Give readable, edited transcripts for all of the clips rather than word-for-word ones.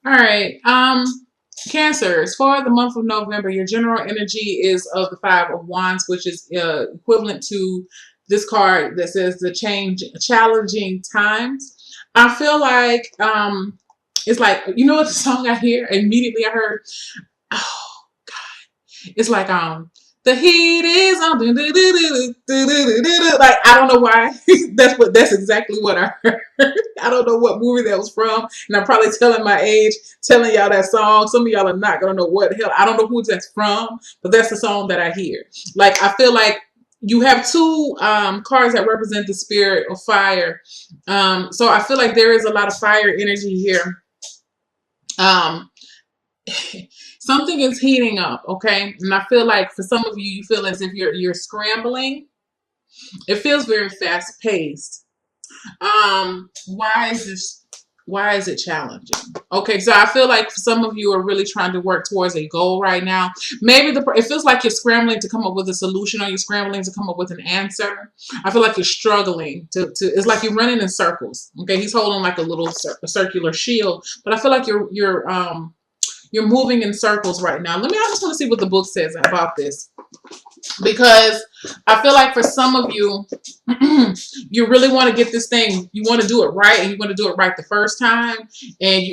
All right. Cancers for the month of November. Your general energy is of the Five of Wands, which is equivalent to this card that says the challenging times. I feel like it's like, you know what the song I hear immediately I heard. Oh, it's like the heat is on. Like I don't know why. That's exactly what I heard. I don't know what movie that was from, and I'm probably telling my age, telling y'all that song. Some of y'all are not gonna know what the hell. I don't know who that's from, but that's the song that I hear. Like I feel like you have two cards that represent the spirit of fire. So I feel like there is a lot of fire energy here. Um, something is heating up, okay? And I feel like for some of you, you feel as if you're scrambling. It feels very fast paced. Why is this? Why is it challenging? Okay, so I feel like some of you are really trying to work towards a goal right now. Maybe it feels like you're scrambling to come up with a solution, or you're scrambling to come up with an answer. I feel like you're struggling to. It's like you're running in circles. Okay, he's holding like a little circular shield, but I feel like you're moving in circles right now. I just want to see what the book says about this. Because I feel like for some of you, you really want to get this thing, you want to do it right, and you want to do it right the first time. And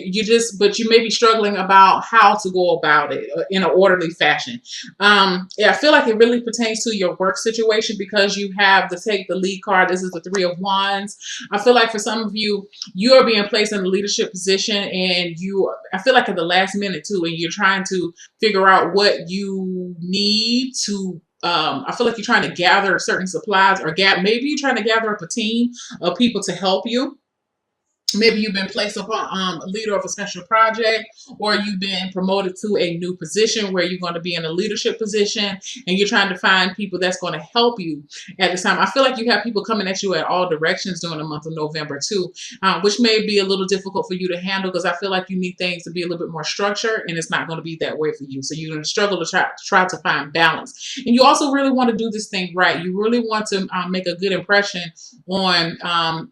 but you may be struggling about how to go about it in an orderly fashion. Yeah, I feel like it really pertains to your work situation because you have the take the lead card. This is the Three of Wands. I feel like for some of you, you are being placed in a leadership position, and I feel like at the last minute too, and you're trying to figure out what you need to I feel like you're trying to gather certain supplies, or maybe you're trying to gather up a team of people to help you. Maybe you've been placed upon a leader of a special project, or you've been promoted to a new position where you're going to be in a leadership position, and you're trying to find people that's going to help you at this time. I feel like you have people coming at you at all directions during the month of November too, which may be a little difficult for you to handle because I feel like you need things to be a little bit more structured, and it's not going to be that way for you. So you're going to struggle to try to find balance, and you also really want to do this thing right. You really want to make a good impression on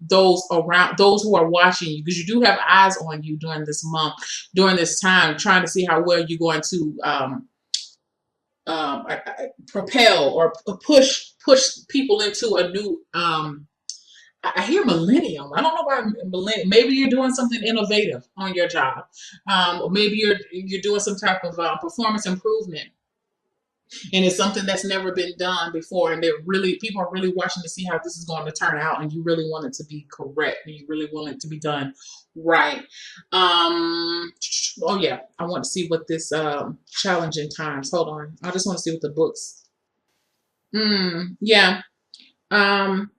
those who are watching you, because you do have eyes on you during this month, during this time, trying to see how well you're going to propel or push people into a new. I hear millennium. I don't know why millennium. Maybe you're doing something innovative on your job, or maybe you're doing some type of performance improvement, and it's something that's never been done before, and people are really watching to see how this is going to turn out, and you really want it to be correct, and you really want it to be done right. Oh yeah, I want to see what this challenging times, hold on, I just want to see what the books. Yeah. um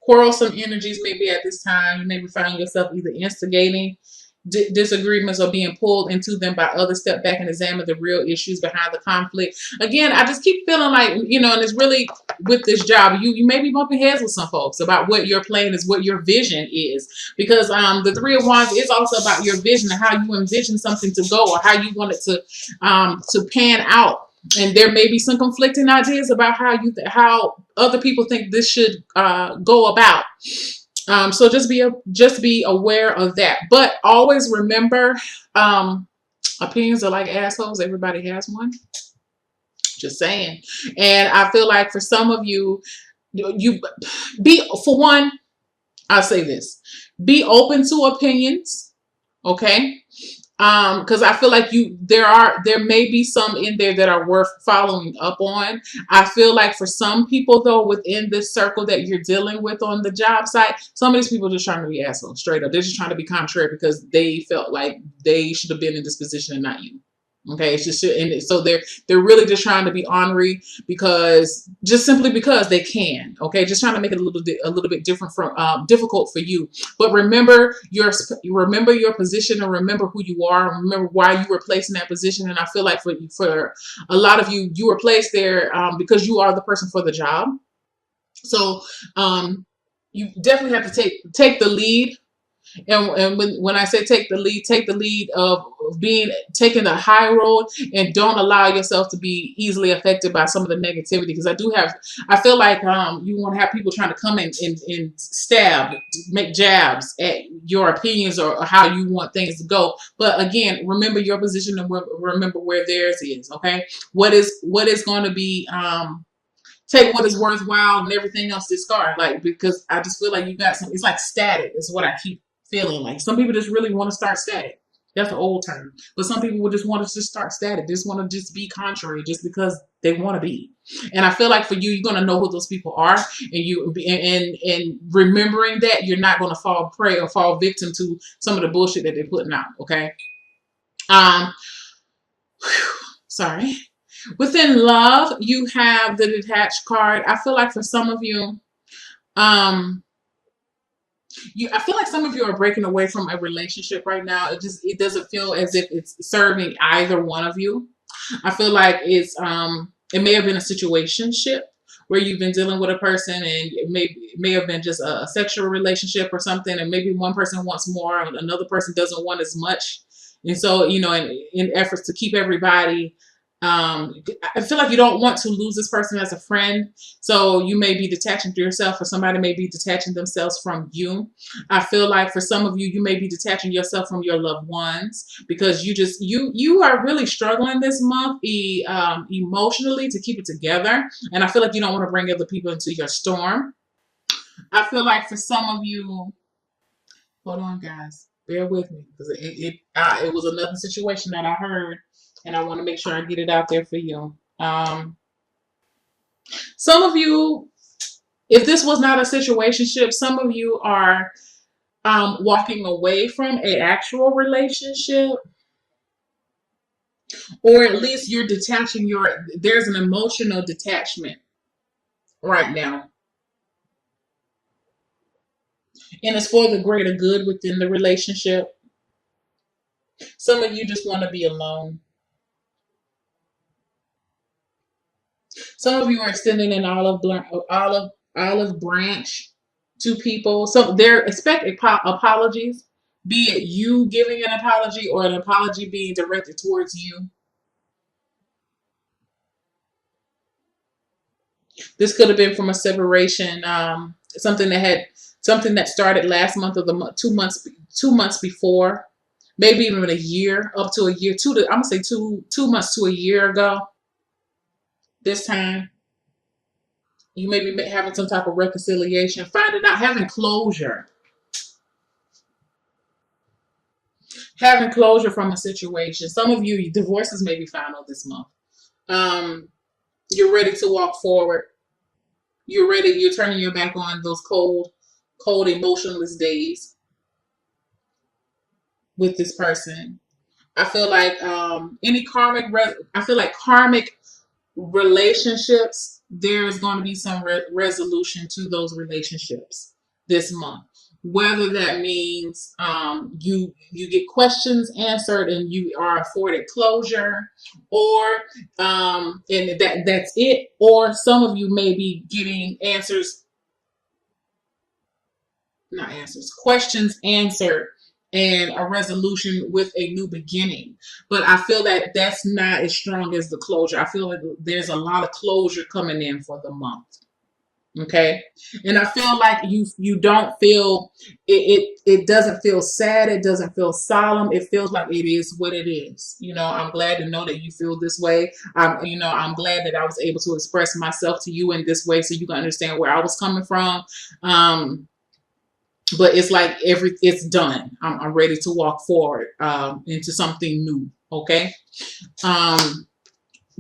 Quarrelsome energies may be at this time. You may be finding yourself either instigating disagreements or being pulled into them by others. Step back and examine the real issues behind the conflict. Again, I just keep feeling like, and it's really with this job, you may be bumping heads with some folks about what your plan is, what your vision is, because the Three of Wands is also about your vision and how you envision something to go, or how you want it to pan out. And there may be some conflicting ideas about how other people think this should go about. So just be aware of that. But always remember, opinions are like assholes. Everybody has one. Just saying. And I feel like for some of you, for one, I'll say this: be open to opinions. Okay. Because I feel like there may be some in there that are worth following up on. I feel like for some people though, within this circle that you're dealing with on the job site, some of these people are just trying to be assholes, straight up. They're just trying to be contrary because they felt like they should have been in this position and not you. Okay, it's just, and so they're really just trying to be ornery because simply because they can. Okay, just trying to make it a little bit different from difficult for you. But remember your position, and remember who you are, and remember why you were placed in that position. And I feel like for a lot of you, you were placed there because you are the person for the job. So you definitely have to take the lead. And when I say take the lead of being taking the high road, and don't allow yourself to be easily affected by some of the negativity. Because I feel like you want to have people trying to come in and stab, make jabs at your opinions or how you want things to go. But again, remember your position and remember where theirs is. Okay, what is going to be take what is worthwhile and everything else discard. Like, because I just feel like you got some, it's like static is what I keep feeling like. Some people just really want to start static. That's an old term. But some people would just want to just start static. They just want to just be contrary just because they want to be. And I feel like for you, you're going to know who those people are. And remembering that, you're not going to fall prey or fall victim to some of the bullshit that they're putting out. Okay. Um, Sorry. Within love, you have the detached card. I feel like for some of you, I feel like some of you are breaking away from a relationship right now. It doesn't feel as if it's serving either one of you. I feel like it may have been a situationship where you've been dealing with a person, and it may have been just a sexual relationship or something, and maybe one person wants more and another person doesn't want as much. And so, in efforts to keep everybody, I feel like you don't want to lose this person as a friend. So you may be detaching to yourself, or somebody may be detaching themselves from you. I feel like for some of you, you may be detaching yourself from your loved ones because you are really struggling this month emotionally to keep it together. And I feel like you don't want to bring other people into your storm. I feel like for some of you, hold on, guys, bear with me because it was another situation that I heard, and I want to make sure I get it out there for you. Some of you, if this was not a situationship, some of you are walking away from an actual relationship, or at least you're detaching there's an emotional detachment right now. And it's for the greater good within the relationship. Some of you just want to be alone. Some of you are extending an olive branch to people. So they're expecting apologies, be it you giving an apology or an apology being directed towards you. This could have been from a separation, something that started last month or the 2 months before, maybe even a year, up to a year. I'm gonna say 2 months to a year ago. This time, you may be having some type of reconciliation, finding out, having closure from a situation. Some of you, divorces may be final this month. You're ready to walk forward. You're ready. You're turning your back on those cold, emotionless days with this person. I feel like karmic relationships, there's going to be some resolution to those relationships this month. Whether that means you get questions answered and you are afforded closure, or and that's it. Or some of you may be getting questions answered, and a resolution with a new beginning. But I feel that that's not as strong as the closure. I feel like there's a lot of closure coming in for the month. Okay. And I feel like you don't feel it doesn't feel sad, it doesn't feel solemn, it feels like it is what it is. I'm glad to know that you feel this way. I'm glad that I was able to express myself to you in this way so you can understand where I was coming from. But it's like it's done. I'm ready to walk forward into something new. Okay.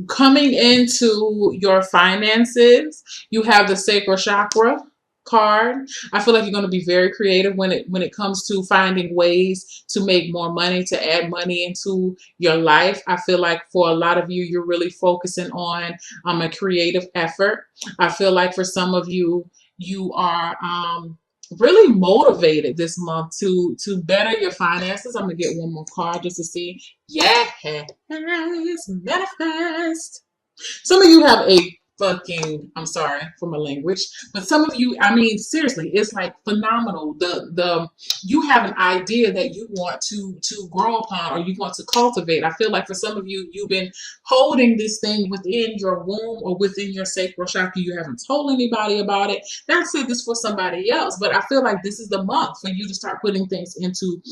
Coming into your finances, you have the sacral chakra card. I feel like you're going to be very creative when it comes to finding ways to make more money, to add money into your life. I feel like for a lot of you, you're really focusing on a creative effort. I feel like for some of you, you are really motivated this month to better your finances. I'm gonna get one more card just to see. Yes, manifest. Some of you have fucking, I'm sorry for my language, but some of you, I mean, seriously, it's like phenomenal. The you have an idea that you want to grow upon or you want to cultivate. I feel like for some of you, you've been holding this thing within your womb or within your sacral chakra. You haven't told anybody about it. Not said this for somebody else, but I feel like this is the month for you to start putting things into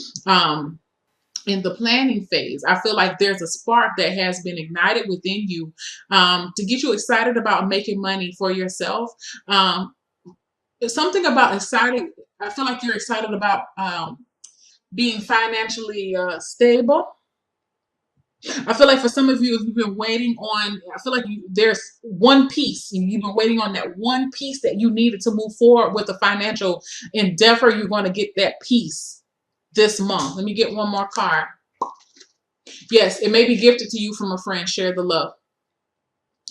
in the planning phase. I feel like there's a spark that has been ignited within you to get you excited about making money for yourself. It's something about exciting. I feel like you're excited about being financially stable. I feel like for some of you, if you've been waiting on, I feel like there's one piece, and you've been waiting on that one piece that you needed to move forward with a financial endeavor. You're going to get that piece this month. Let me get one more card. Yes, it may be gifted to you from a friend. Share the love.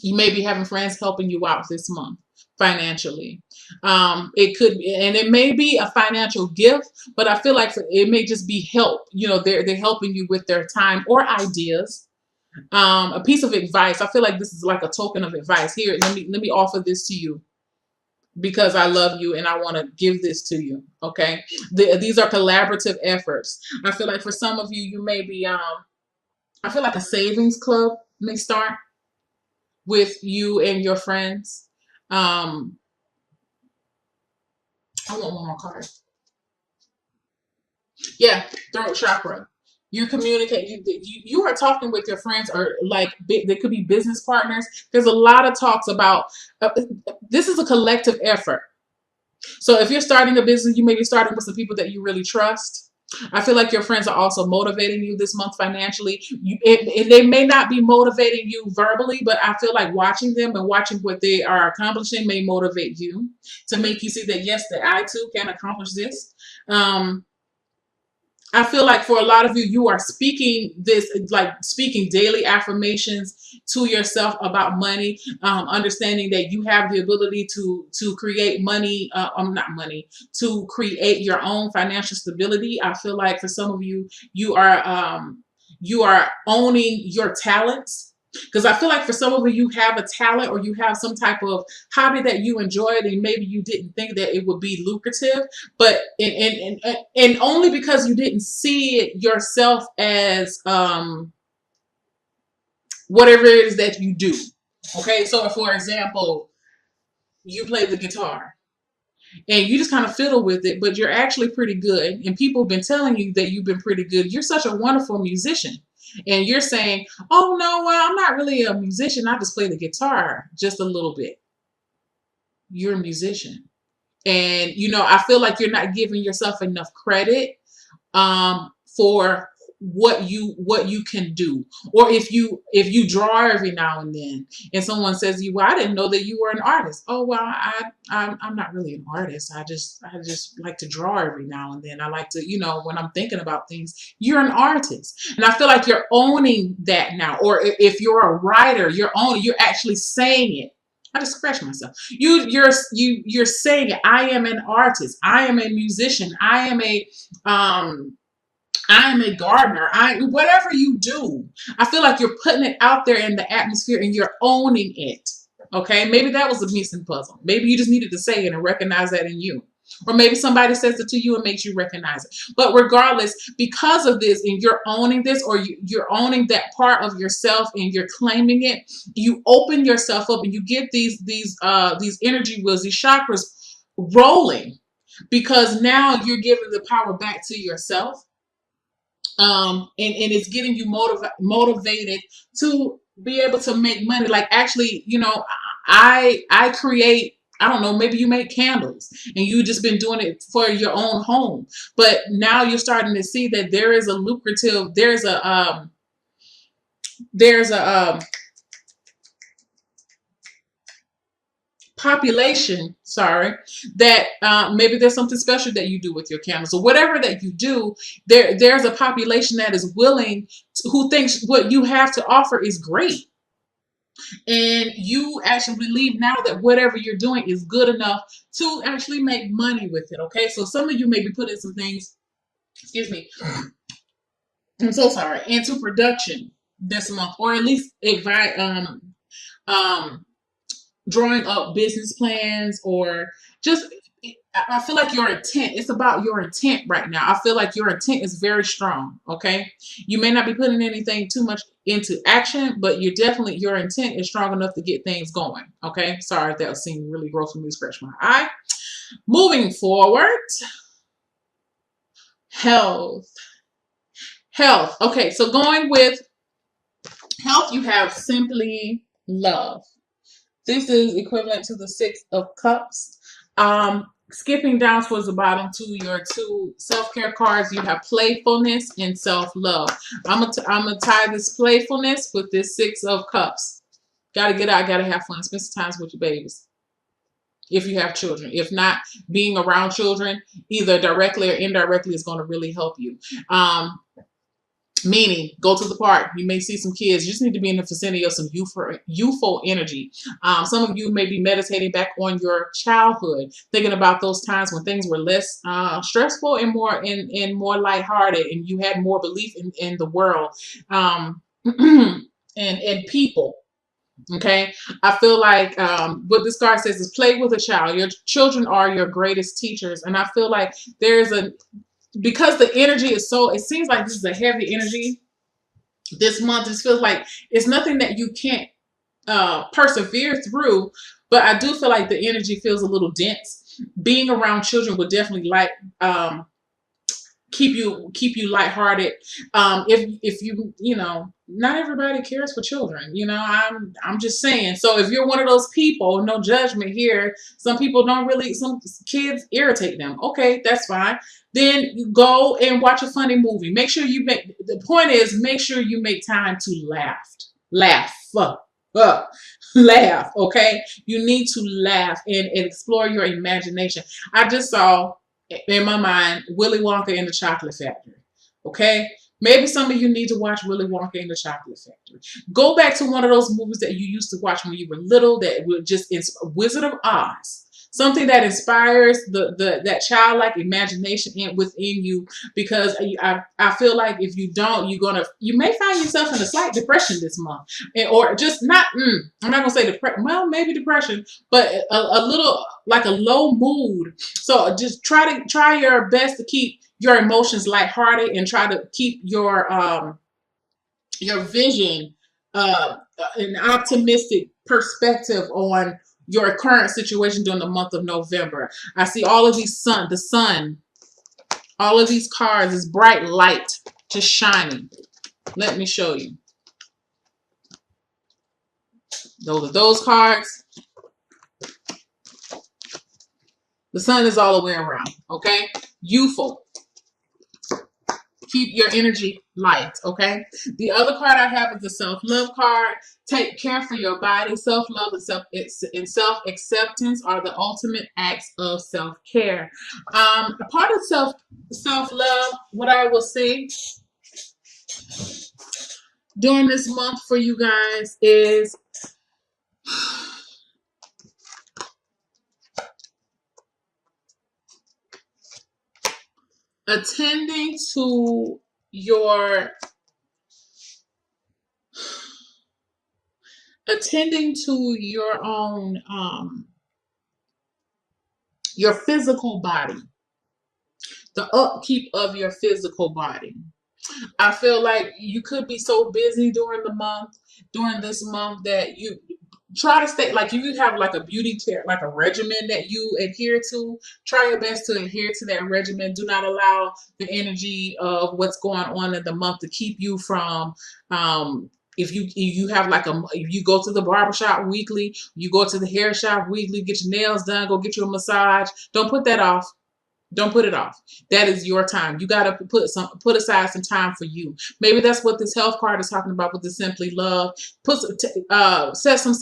You may be having friends helping you out this month financially. It could, and it may be a financial gift, but I feel like it may just be help. You know, they're helping you with their time or ideas. A piece of advice. I feel like this is like a token of advice. Here, let me offer this to you because I love you and I want to give this to you. Okay, these are collaborative efforts. I feel like for some of you, you may be. I feel like a savings club may start with you and your friends. I want one more card. Yeah, throat chakra. You communicate. You are talking with your friends, or like they could be business partners. There's a lot of talks about. This is a collective effort. So if you're starting a business, you may be starting with some people that you really trust. I feel like your friends are also motivating you this month financially. They may not be motivating you verbally, but I feel like watching them and watching what they are accomplishing may motivate you to make you see that, yes, that I too can accomplish this. I feel like for a lot of you, you are speaking this, like speaking daily affirmations to yourself about money, understanding that you have the ability to create money, not money, to create your own financial stability. I feel like for some of you, you are owning your talents. Because I feel like for some of you have a talent or you have some type of hobby that you enjoyed and maybe you didn't think that it would be lucrative, but and only because you didn't see it yourself as whatever it is that you do. Okay, so for example, you play the guitar and you just kind of fiddle with it, but you're actually pretty good, and people have been telling you that you've been pretty good. You're such a wonderful musician. And you're saying, oh, no, well, I'm not really a musician. I just play the guitar just a little bit. You're a musician. And, you know, I feel like you're not giving yourself enough credit for what you can do. Or if you draw every now and then and someone says to you, well, I didn't know that you were an artist. Oh, well, I'm not really an artist. I just like to draw every now and then. I like to, you know, when I'm thinking about things. You're an artist, and I feel like you're owning that now. Or if you're a writer, you're actually saying it. I just scratched myself. You're saying it. I am an artist. I am a musician. I am a gardener. Whatever you do, I feel like you're putting it out there in the atmosphere and you're owning it. Okay, maybe that was a missing puzzle. Maybe you just needed to say it and recognize that in you. Or maybe somebody says it to you and makes you recognize it. But regardless, because of this, and you're owning this, or you're owning that part of yourself and you're claiming it, you open yourself up and you get these energy wheels, these chakras rolling, because now you're giving the power back to yourself. And it's getting you motivated to be able to make money. Like, actually, you know, I create, I don't know, maybe you make candles and you just been doing it for your own home, but now you're starting to see that there is a lucrative, there's a population, that maybe there's something special that you do with your candles, or whatever that you do. There's a population that is willing who thinks what you have to offer is great, and you actually believe now that whatever you're doing is good enough to actually make money with it. Okay, so some of you may be putting some things, excuse me, I'm so sorry, into production this month, or at least advise, drawing up business plans, or just, I feel like your intent, it's about your intent right now. I feel like your intent is very strong. Okay. You may not be putting anything too much into action, but you're definitely, your intent is strong enough to get things going. Okay. Sorry if that was seeming really gross for me to scratch my eye. Moving forward, health. Health. Okay. So going with health, you have simply love. This is equivalent to the Six of Cups. Skipping down towards the bottom to your two self-care cards, you have playfulness and self-love. I'm gonna tie this playfulness with this Six of Cups. Gotta get out, gotta have fun, spend some time with your babies. If you have children. If not, being around children, either directly or indirectly, is going to really help you. Meaning, go to the park. You may see some kids. You just need to be in the vicinity of some youthful energy. Some of you may be meditating back on your childhood, thinking about those times when things were less stressful and more lighthearted, and you had more belief in the world and people. Okay, I feel like what this card says is play with a child. Your children are your greatest teachers, and I feel like because the energy is so, it seems like this is a heavy energy this month. This feels like it's nothing that you can't persevere through, but I do feel like the energy feels a little dense. Being around children would definitely keep you lighthearted. If you know, not everybody cares for children. You know, I'm just saying. So if you're one of those people, no judgment here. Some people don't really. Some kids irritate them. Okay, that's fine. Then you go and watch a funny movie. Make sure you make. The point is, make sure you make time to laugh, laugh. Okay, you need to laugh and explore your imagination. I just saw, in my mind, Willy Wonka and the Chocolate Factory. Okay? Maybe some of you need to watch Willy Wonka and the Chocolate Factory. Go back to one of those movies that you used to watch when you were little, that were just Wizard of Oz. Something that inspires that childlike imagination within you, because I feel like if you don't, you may find yourself in a slight depression this month, or just not. I'm not gonna say depression. Well, maybe depression, but a little like a low mood. So just try your best to keep your emotions lighthearted, and try to keep your vision, an optimistic perspective on your current situation during the month of November. I see all of these the sun, all of these cards, this bright light just shining. Let me show you. Those are those cards. The sun is all the way around, okay? Youthful. Keep your energy light, okay? The other card I have is the self-love card. Take care for your body. Self-love and self-acceptance are the ultimate acts of self-care. A part of self-love, what I will say during this month for you guys is attending to your own your physical body, the upkeep of your physical body. I feel like you could be so busy during this month that you try to stay, like if you have like a beauty care, like a regimen that you adhere to, try your best to adhere to that regimen. Do not allow the energy of what's going on in the month to keep you from, if you have if you go to the barbershop weekly, you go to the hair shop weekly, get your nails done, go get you a massage. Don't put that off. Don't put it off. That is your time. You got to put aside some time for you. Maybe that's what this health card is talking about with the Simply Love. Set some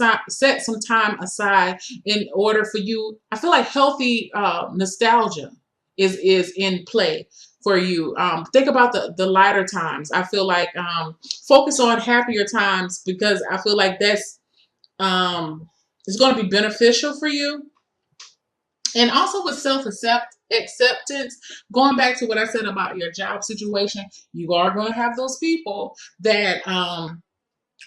time aside in order for you. I feel like healthy nostalgia is in play for you. Think about the lighter times. I feel like focus on happier times, because I feel like that's it's going to be beneficial for you. And also with self-acceptance, going back to what I said about your job situation, you are going to have those people that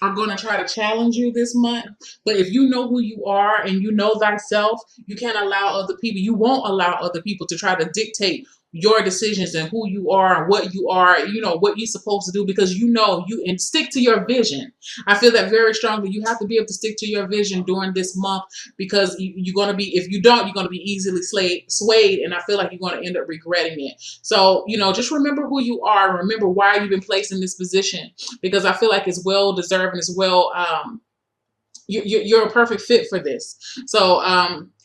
are going to try to challenge you this month. But if you know who you are and you know thyself, you can't allow other people, you won't allow other people to try to dictate your decisions and who you are and what you are, you know, what you're supposed to do, because you know you, and stick to your vision. I feel that very strongly. You have to be able to stick to your vision during this month, because you're going to be, if you don't, you're going to be easily swayed. And I feel like you're going to end up regretting it. So, you know, just remember who you are and remember why you've been placed in this position, because I feel like it's well deserved and it's well, you're a perfect fit for this. So,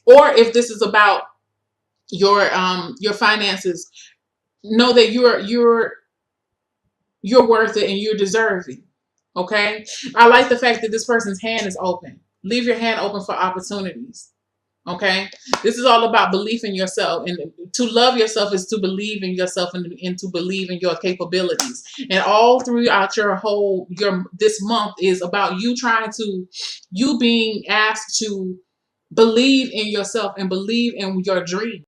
or if this is about your finances, know that you're worth it and you're deserving. Okay. I like the fact that this person's hand is open. Leave your hand open for opportunities. Okay. This is all about belief in yourself, and to love yourself is to believe in yourself, and to believe in your capabilities. And all throughout your this month is about you being asked to believe in yourself and believe in your dream.